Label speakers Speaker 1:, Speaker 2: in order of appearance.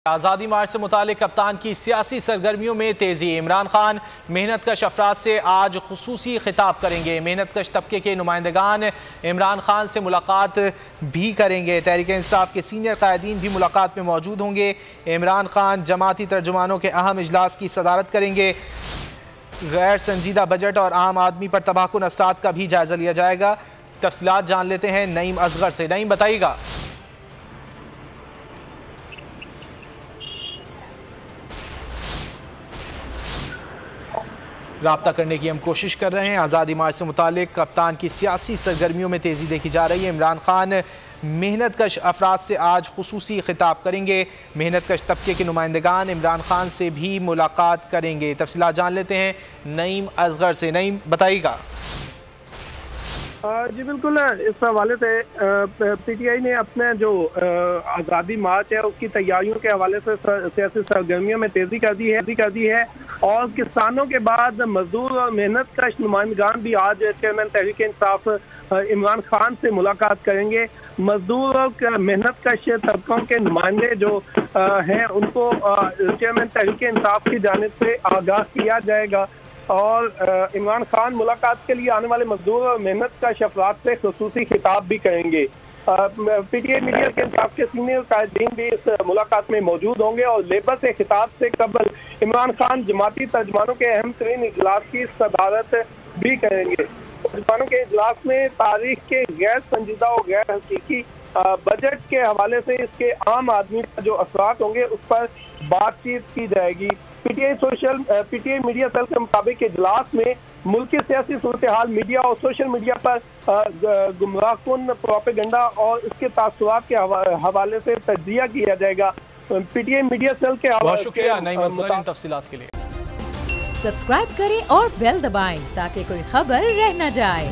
Speaker 1: आज़ादी मार्च से मुतालिक कप्तान की सियासी सरगर्मियों में तेज़ी। इमरान खान मेहनत कश अफराद से आज खुसूसी खिताब करेंगे। मेहनत कश तबके के नुमाइंदगान इमरान खान से मुलाकात भी करेंगे। तहरीक इंसाफ के सीनियर कायदीन भी मुलाकात में मौजूद होंगे। इमरान खान जमाती तर्जुमानों के अहम इजलास की सदारत करेंगे। गैर संजीदा बजट और आम आदमी पर तबाहकुन असरात का भी जायजा लिया जाएगा। तफसीलात जान लेते हैं नईम असगर से। नईम, बताइएगा। राब्ता करने की हम कोशिश कर रहे हैं। आज़ादी मार्च से मुतालिक कप्तान की सियासी सरगर्मियों में तेज़ी देखी जा रही है। इमरान खान मेहनत कश अफराद से आज खुसूसी खिताब करेंगे। मेहनत कश तबके के नुमाइंदगान इमरान खान से भी मुलाकात करेंगे। तफसीलात जान लेते हैं नईम असगर से। नईम, बताइएगा।
Speaker 2: जी बिल्कुल, इस हवाले से पीटीआई ने अपने जो आज़ादी मार्च है उसकी तैयारियों के हवाले से सियासी सरगर्मियों में तेज़ी कर दी है और किसानों के बाद मजदूर और मेहनत कश नुमाइंदगान भी आज चेयरमैन तहरीक इंसाफ इमरान खान से मुलाकात करेंगे। मजदूर और मेहनत कश तबकों के नुमाइंदे जो हैं उनको चेयरमैन तहरीक इंसाफ की जानिब से आगाह किया जाएगा और इमरान खान मुलाकात के लिए आने वाले मजदूर और मेहनत कश अफराद से खुसूसी खिताब भी करेंगे। पीटीआई मीडिया के इंसाफ के सीनियर कायदीन भी इस मुलाकात में मौजूद होंगे और लेबर से खिताब से कबल इमरान खान जमाती तर्जुमानों के अहम तरीन इजलास की सदारत भी करेंगे। तर्जुमानों के इजलास में तारीख के गैर संजीदा और गैर हकीकी बजट के हवाले से इसके आम आदमी का जो असरात होंगे उस पर बातचीत की जाएगी। पीटीआई मीडिया सेल के मुताबिक इजलास में मुल्क की सियासी सूरत हाल, मीडिया और सोशल मीडिया पर गुमराहकुन प्रोपेगेंडा और इसके तासुरात के हवाले से तज्जिया किया जाएगा। पीटीआई मीडिया सेल के
Speaker 1: बहुत शुक्रिया नईम असगर इन तफसीलात के लिए।
Speaker 3: सब्सक्राइब करें और बेल दबाएं ताकि कोई खबर रह न जाए।